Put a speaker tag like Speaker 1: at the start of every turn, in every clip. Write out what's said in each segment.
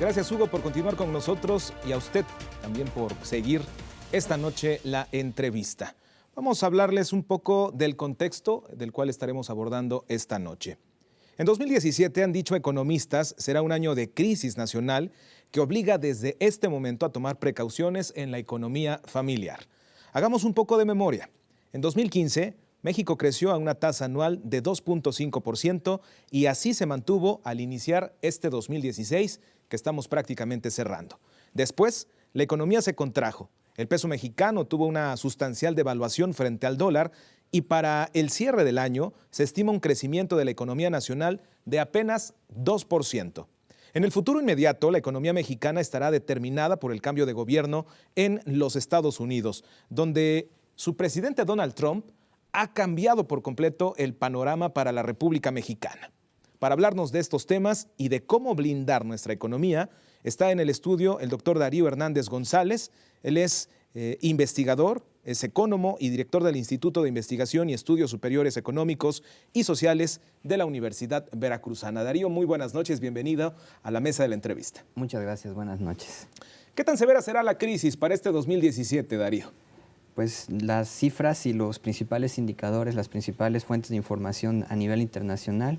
Speaker 1: Gracias, Hugo, por continuar con nosotros y a usted también por seguir esta noche la entrevista. Vamos a hablarles un poco del contexto del cual estaremos abordando esta noche. En 2017, han dicho economistas, será un año de crisis nacional que obliga desde este momento a tomar precauciones en la economía familiar. Hagamos un poco de memoria. En 2015, México creció a una tasa anual de 2.5% y así se mantuvo al iniciar este 2016, que estamos prácticamente cerrando. Después, la economía se contrajo. El peso mexicano tuvo una sustancial devaluación frente al dólar y para el cierre del año se estima un crecimiento de la economía nacional de apenas 2%. En el futuro inmediato, la economía mexicana estará determinada por el cambio de gobierno en los Estados Unidos, donde su presidente Donald Trump ha cambiado por completo el panorama para la República Mexicana. Para hablarnos de estos temas y de cómo blindar nuestra economía, está en el estudio el doctor Darío Hernández González. Él es investigador, es ecónomo y director del Instituto de Investigación y Estudios Superiores Económicos y Sociales de la Universidad Veracruzana. Darío, muy buenas noches, bienvenido a la mesa de la entrevista.
Speaker 2: Muchas gracias, buenas noches.
Speaker 1: ¿Qué tan severa será la crisis para este 2017, Darío?
Speaker 2: Pues las cifras y los principales indicadores, las principales fuentes de información a nivel internacional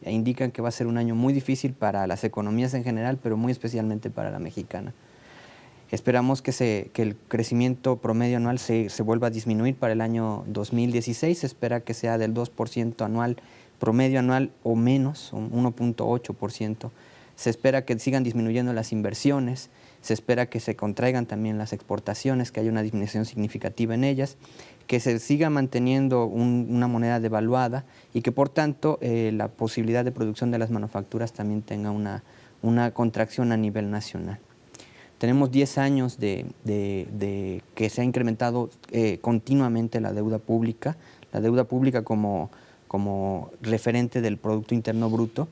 Speaker 2: indican que va a ser un año muy difícil para las economías en general, pero muy especialmente para la mexicana. Esperamos que el crecimiento promedio anual se vuelva a disminuir para el año 2016. Se espera que sea del 2% anual, promedio anual o menos, un 1.8%. Se espera que sigan disminuyendo las inversiones. Se espera que se contraigan también las exportaciones, que haya una disminución significativa en ellas, que se siga manteniendo una moneda devaluada y que, por tanto, la posibilidad de producción de las manufacturas también tenga una contracción a nivel nacional. Tenemos 10 años de que se ha incrementado continuamente la deuda pública como referente del Producto Interno Bruto,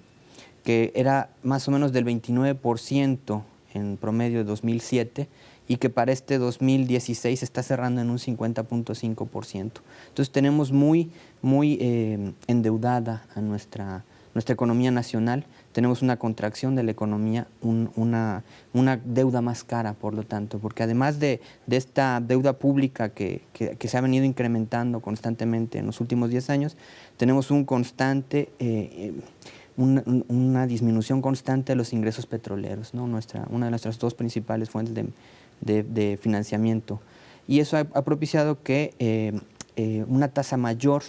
Speaker 2: que era más o menos del 29% en promedio de 2007 y que para este 2016 está cerrando en un 50.5%. Entonces tenemos muy endeudada a nuestra economía nacional, tenemos una contracción de la economía, una deuda más cara, por lo tanto, porque además de esta deuda pública que se ha venido incrementando constantemente en los últimos 10 años, tenemos una disminución constante de los ingresos petroleros, ¿no? Una de nuestras dos principales fuentes de financiamiento. Y eso ha propiciado que una tasa mayor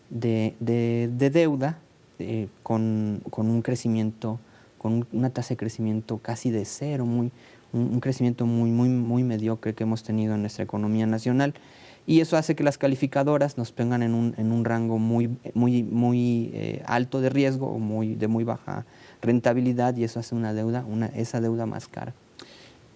Speaker 2: de deuda con un crecimiento, con una tasa de crecimiento casi de cero, un crecimiento muy mediocre que hemos tenido en nuestra economía nacional. Y eso hace que las calificadoras nos pongan en un rango muy alto de riesgo o de muy baja rentabilidad, y eso hace esa deuda más cara.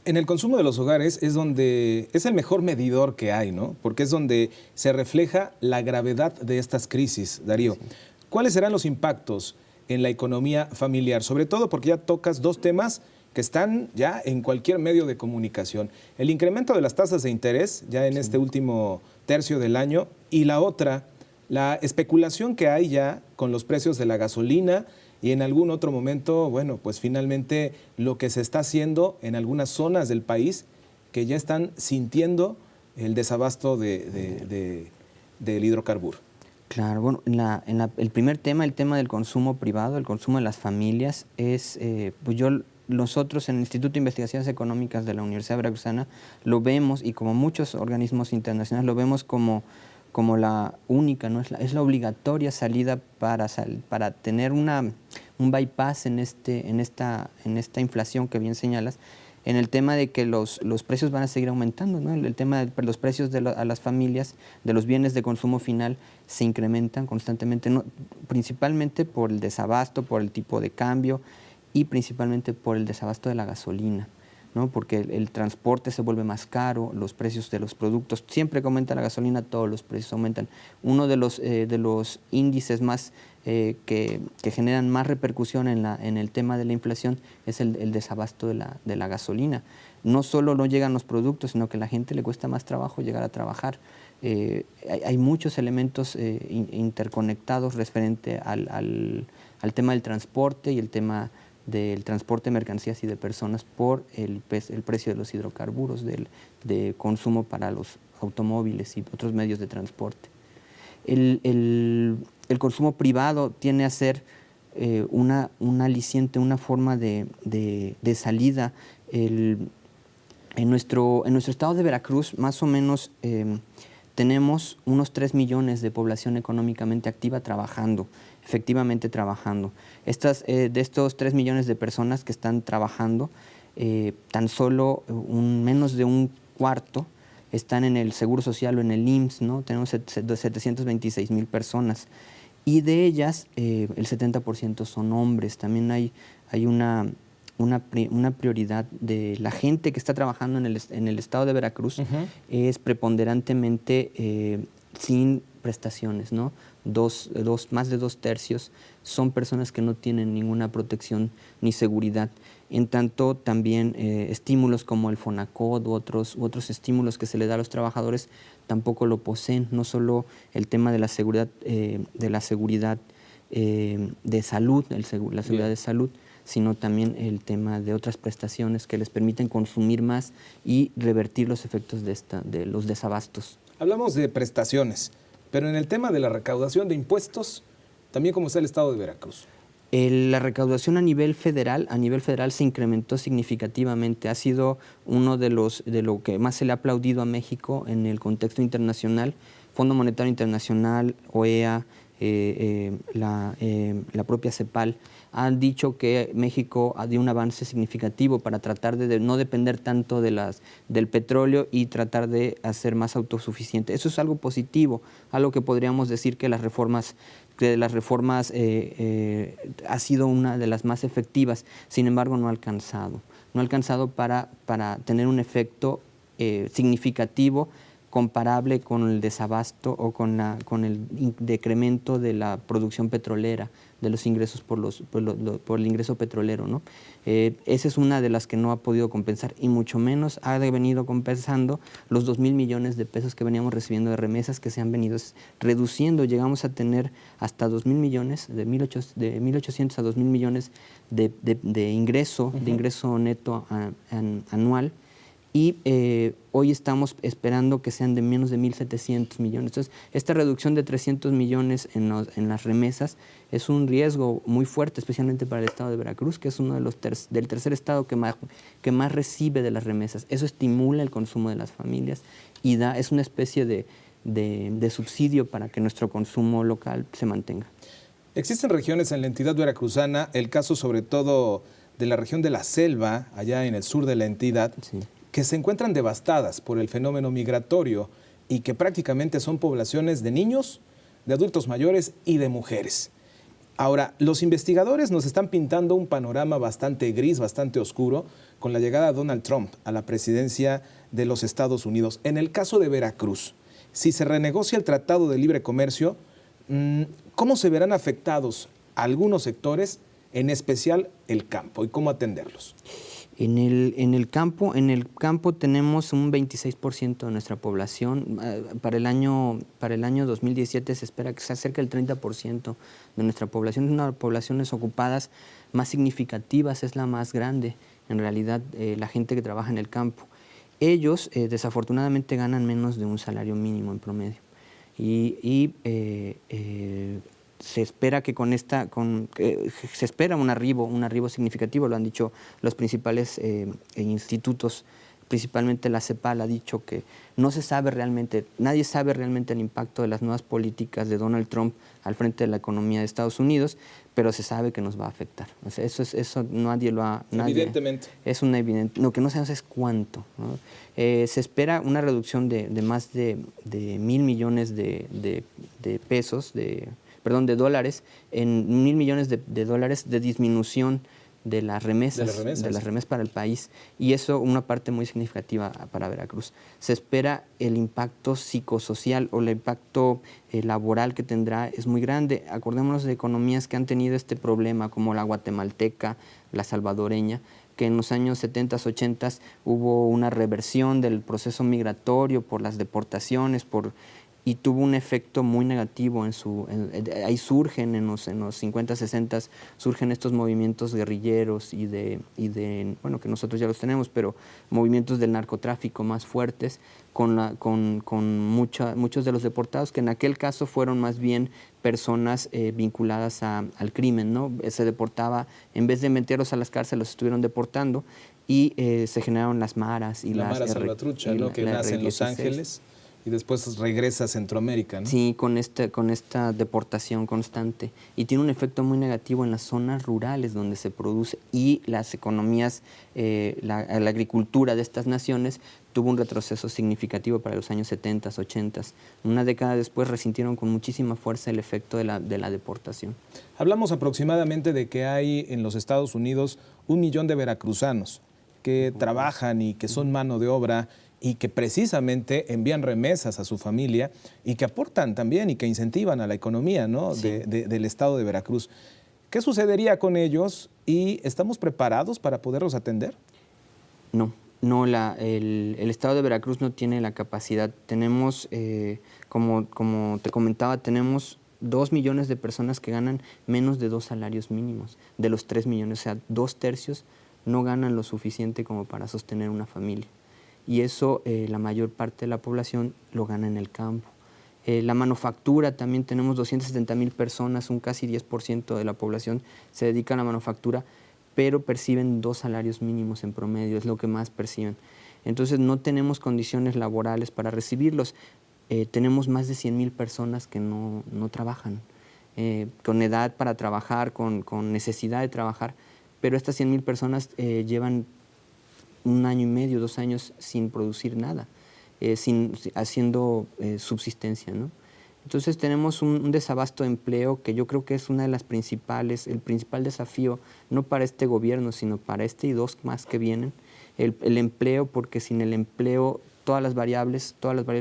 Speaker 1: En el consumo de los hogares es el mejor medidor que hay, ¿no? Porque es donde se refleja la gravedad de estas crisis, Darío. Sí. ¿Cuáles serán los impactos en la economía familiar? Sobre todo porque ya tocas dos temas que están ya en cualquier medio de comunicación. El incremento de las tasas de interés ya en este último tercio del año, y la otra, la especulación que hay ya con los precios de la gasolina y en algún otro momento, bueno, pues finalmente lo que se está haciendo en algunas zonas del país que ya están sintiendo el desabasto del hidrocarburo.
Speaker 2: Claro, bueno, el primer tema, el tema del consumo privado, el consumo de las familias, nosotros en el Instituto de Investigaciones Económicas de la Universidad Veracruzana lo vemos, y como muchos organismos internacionales, lo vemos como la única, ¿no? Es la obligatoria salida para tener un bypass en esta inflación que bien señalas, en el tema de que los precios van a seguir aumentando, ¿no? El tema de los precios a las familias, de los bienes de consumo final, se incrementan constantemente, ¿no? Principalmente por el desabasto, por el tipo de cambio y principalmente por el desabasto de la gasolina, ¿no? Porque el transporte se vuelve más caro, los precios de los productos, siempre que aumenta la gasolina, todos los precios aumentan. Uno de los índices más que generan más repercusión en el tema de la inflación es el desabasto de la gasolina. No solo no llegan los productos, sino que a la gente le cuesta más trabajo llegar a trabajar. Hay muchos elementos interconectados referente al tema del transporte y el tema del transporte de mercancías y de personas por el precio de los hidrocarburos, de consumo para los automóviles y otros medios de transporte. El consumo privado tiene a ser un aliciente, una forma de salida. En nuestro estado de Veracruz, más o menos, tenemos unos 3 millones de población económicamente activa trabajando, efectivamente trabajando. De estos 3 millones de personas que están trabajando, tan solo menos de un cuarto están en el Seguro Social o en el IMSS, ¿no? Tenemos 726,000 personas. Y de ellas, el 70% son hombres. También hay una prioridad de la gente que está trabajando en el estado de Veracruz, es preponderantemente sin prestaciones, ¿no? Más de 2/3 son personas que no tienen ninguna protección ni seguridad. En tanto, también estímulos como el Fonacot u otros estímulos que se le da a los trabajadores tampoco lo poseen. No solo el tema de la seguridad, de salud, la seguridad de salud, sino también el tema de otras prestaciones que les permiten consumir más y revertir los efectos de los desabastos.
Speaker 1: Hablamos de prestaciones, pero en el tema de la recaudación de impuestos, también ¿cómo está el estado de Veracruz?
Speaker 2: La recaudación a nivel federal se incrementó significativamente. Ha sido uno de lo que más se le ha aplaudido a México en el contexto internacional. Fondo Monetario Internacional, OEA, la propia CEPAL, han dicho que México dio un avance significativo para tratar de no depender tanto del petróleo y tratar de hacer más autosuficiente. Eso es algo positivo, algo que podríamos decir que las reformas ha sido una de las más efectivas. Sin embargo, no ha alcanzado para tener un efecto significativo comparable con el desabasto o con el decremento de la producción petrolera, de los ingresos por el ingreso petrolero, ¿no? Esa es una de las que no ha podido compensar, y mucho menos ha venido compensando los 2,000 millones de pesos que veníamos recibiendo de remesas, que se han venido reduciendo. Llegamos a tener hasta 2,000 millones, de 1,800 a 2,000 millones de ingreso neto anual. Y hoy estamos esperando que sean de menos de 1,700 millones. Entonces, esta reducción de 300 millones en las remesas es un riesgo muy fuerte, especialmente para el estado de Veracruz, que es uno del tercer estado que más recibe de las remesas. Eso estimula el consumo de las familias y es una especie de subsidio para que nuestro consumo local se mantenga.
Speaker 1: Existen regiones en la entidad veracruzana, el caso sobre todo de la región de la Selva, allá en el sur de la entidad, sí, que se encuentran devastadas por el fenómeno migratorio y que prácticamente son poblaciones de niños, de adultos mayores y de mujeres. Ahora, los investigadores nos están pintando un panorama bastante gris, bastante oscuro, con la llegada de Donald Trump a la presidencia de los Estados Unidos. En el caso de Veracruz, si se renegocia el Tratado de Libre Comercio, ¿cómo se verán afectados algunos sectores, en especial el campo, y cómo atenderlos?
Speaker 2: En el campo tenemos un 26% de nuestra población. Para el año 2017 se espera que sea cerca del 30% de nuestra población. Es una de las poblaciones ocupadas más significativas, es la más grande, en realidad, la gente que trabaja en el campo. Ellos, desafortunadamente, ganan menos de un salario mínimo en promedio. Se espera que se espera un arribo significativo, lo han dicho los principales institutos, principalmente la CEPAL ha dicho que no se sabe realmente, nadie sabe realmente el impacto de las nuevas políticas de Donald Trump al frente de la economía de Estados Unidos, pero se sabe que nos va a afectar. O sea, eso nadie lo ha...
Speaker 1: Evidentemente.
Speaker 2: Es una evidente. Lo que no sabemos es cuánto, ¿no? Se espera una reducción de más de 1,000 millones de dólares, en 1,000 millones de dólares de disminución de las remesas para el país, y eso una parte muy significativa para Veracruz. Se espera el impacto psicosocial o el impacto laboral que tendrá es muy grande. Acordémonos de economías que han tenido este problema, como la guatemalteca, la salvadoreña, que en los años 70s, 80s hubo una reversión del proceso migratorio por las deportaciones, y tuvo un efecto muy negativo ahí surgen en los 50, 60, surgen estos movimientos guerrilleros bueno, que nosotros ya los tenemos, pero movimientos del narcotráfico más fuertes con muchos de los deportados, que en aquel caso fueron más bien personas vinculadas al crimen, ¿no? Se deportaba, en vez de meterlos a las cárceles, los estuvieron deportando y se generaron las maras.
Speaker 1: La Mara Salvatrucha, ¿no? Que nace en Los Ángeles y después regresa a Centroamérica, ¿no?
Speaker 2: Sí, con esta deportación constante. Y tiene un efecto muy negativo en las zonas rurales donde se produce, y las economías, la agricultura de estas naciones tuvo un retroceso significativo para los años 70, 80. Una década después resintieron con muchísima fuerza el efecto de la deportación.
Speaker 1: Hablamos aproximadamente de que hay en los Estados Unidos 1 millón de veracruzanos que trabajan y que son mano de obra y que precisamente envían remesas a su familia y que aportan también y que incentivan a la economía, ¿no?
Speaker 2: Sí.
Speaker 1: del estado de Veracruz. ¿Qué sucedería con ellos y estamos preparados para poderlos atender?
Speaker 2: No, el estado de Veracruz no tiene la capacidad. Tenemos, como te comentaba, tenemos 2 millones de personas que ganan menos de 2 salarios mínimos, de los 3 millones, o sea, 2/3 no ganan lo suficiente como para sostener una familia. Y eso la mayor parte de la población lo gana en el campo. La manufactura, también tenemos 270,000 personas, un casi 10% de la población se dedica a la manufactura, pero perciben 2 salarios mínimos en promedio, es lo que más perciben. Entonces no tenemos condiciones laborales para recibirlos. Tenemos más de 100,000 personas que no trabajan, con edad para trabajar, con necesidad de trabajar, pero estas 100,000 personas llevan 1 año y medio, 2 años sin producir nada, haciendo subsistencia, ¿no? Entonces tenemos un desabasto de empleo que yo creo que es una de las el principal desafío, no para este gobierno, sino para este y 2 más que vienen, el empleo, porque sin el empleo todas las variables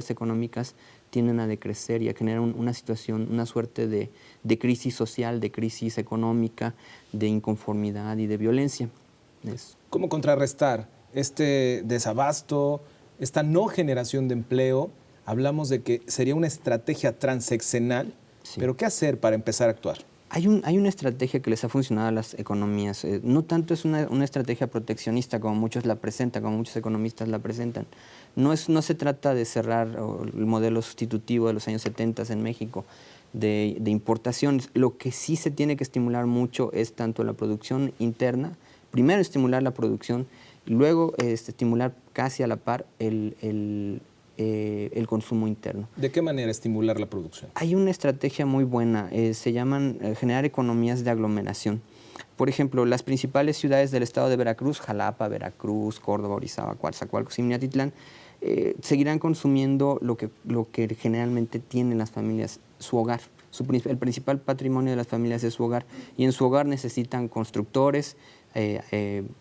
Speaker 2: económicas tienden a decrecer y a generar una situación, una suerte de crisis social, de crisis económica, de inconformidad y de violencia.
Speaker 1: ¿Cómo contrarrestar este desabasto, esta no generación de empleo? Hablamos de que sería una estrategia transeccional, sí, pero ¿qué hacer para empezar a actuar?
Speaker 2: Hay una estrategia que les ha funcionado a las economías. No tanto es una estrategia proteccionista como muchos la presentan, como muchos economistas la presentan. No se trata de cerrar el modelo sustitutivo de los años 70 en México de importaciones. Lo que sí se tiene que estimular mucho es tanto la producción interna, primero estimular la producción, luego estimular casi a la par el consumo interno.
Speaker 1: ¿De qué manera estimular la producción?
Speaker 2: Hay una estrategia muy buena, se llaman generar economías de aglomeración. Por ejemplo, las principales ciudades del estado de Veracruz, Jalapa, Veracruz, Córdoba, Orizaba, Coatzacoalcos y Minatitlán, seguirán consumiendo lo que generalmente tienen las familias, su hogar. El principal patrimonio de las familias es su hogar, y en su hogar necesitan constructores,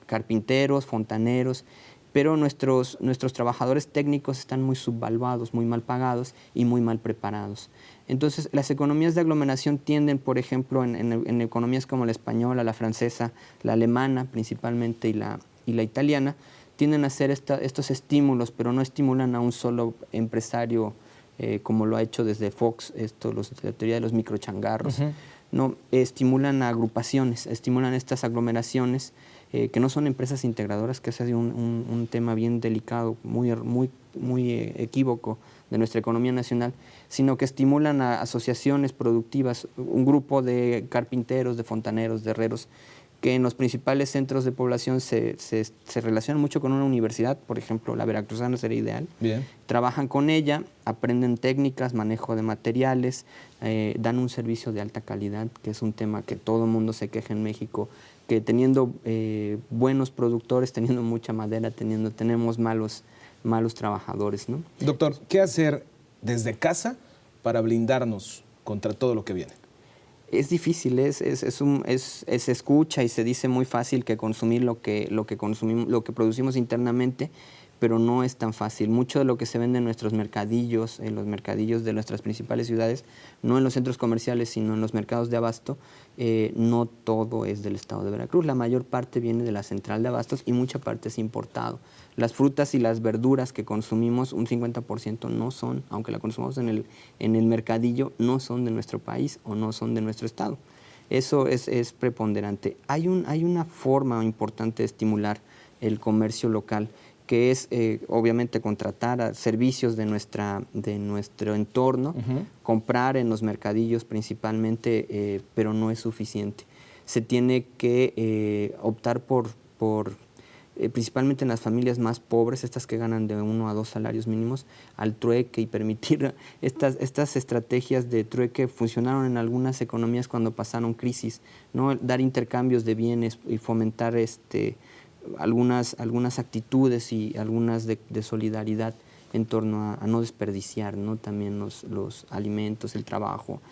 Speaker 2: carpinteros, fontaneros, pero nuestros trabajadores técnicos están muy subvaluados, muy mal pagados y muy mal preparados. Entonces, las economías de aglomeración tienden, por ejemplo, en economías como la española, la francesa, la alemana principalmente y la italiana, tienden a hacer estos estímulos, pero no estimulan a un solo empresario, como lo ha hecho desde Fox, la teoría de los microchangarros. Uh-huh. No, estimulan a agrupaciones, estimulan estas aglomeraciones, que no son empresas integradoras, que es un tema bien delicado, muy equívoco de nuestra economía nacional, sino que estimulan a asociaciones productivas, un grupo de carpinteros, de fontaneros, de herreros, que en los principales centros de población se relacionan mucho con una universidad, por ejemplo, la veracruzana sería ideal.
Speaker 1: Bien.
Speaker 2: Trabajan con ella, aprenden técnicas, manejo de materiales, dan un servicio de alta calidad, que es un tema que todo el mundo se queja en México, que teniendo buenos productores, teniendo mucha madera, tenemos malos trabajadores, ¿no?
Speaker 1: Doctor, ¿qué hacer desde casa para blindarnos contra todo lo que viene?
Speaker 2: Es difícil, se escucha y se dice muy fácil que consumir lo que producimos internamente, pero no es tan fácil. Mucho de lo que se vende en nuestros mercadillos, en los mercadillos de nuestras principales ciudades, no en los centros comerciales, sino en los mercados de abasto, no todo es del estado de Veracruz. La mayor parte viene de la central de abastos y mucha parte es importado. Las frutas y las verduras que consumimos, un 50% no son, aunque la consumamos en el mercadillo, no son de nuestro país o no son de nuestro estado. Eso es preponderante. Hay una forma importante de estimular el comercio local, que es obviamente contratar a servicios de nuestro entorno, comprar en los mercadillos principalmente, pero no es suficiente. Se tiene que optar por principalmente en las familias más pobres, estas que ganan de 1 a 2 salarios mínimos, al trueque y permitir estas estrategias de trueque funcionaron en algunas economías cuando pasaron crisis, ¿no? Dar intercambios de bienes y fomentar algunas actitudes y algunas de solidaridad en torno a no desperdiciar, ¿no? También los alimentos, el trabajo,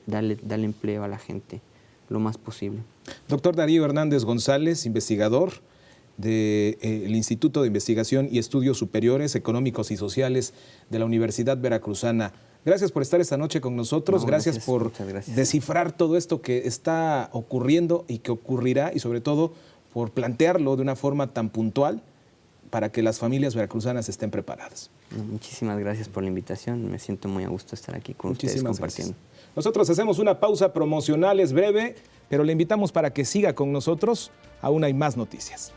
Speaker 2: darle empleo a la gente lo más posible.
Speaker 1: Doctor Darío Hernández González, investigador del Instituto de Investigación y Estudios Superiores Económicos y Sociales de la Universidad Veracruzana. Gracias por estar esta noche con nosotros,
Speaker 2: no,
Speaker 1: gracias por descifrar todo esto que está ocurriendo y que ocurrirá, y sobre todo por plantearlo de una forma tan puntual para que las familias veracruzanas estén preparadas.
Speaker 2: Muchísimas gracias por la invitación, me siento muy a gusto estar aquí con ustedes compartiendo.
Speaker 1: Gracias. Nosotros hacemos una pausa promocional, es breve, pero le invitamos para que siga con nosotros, aún hay más noticias.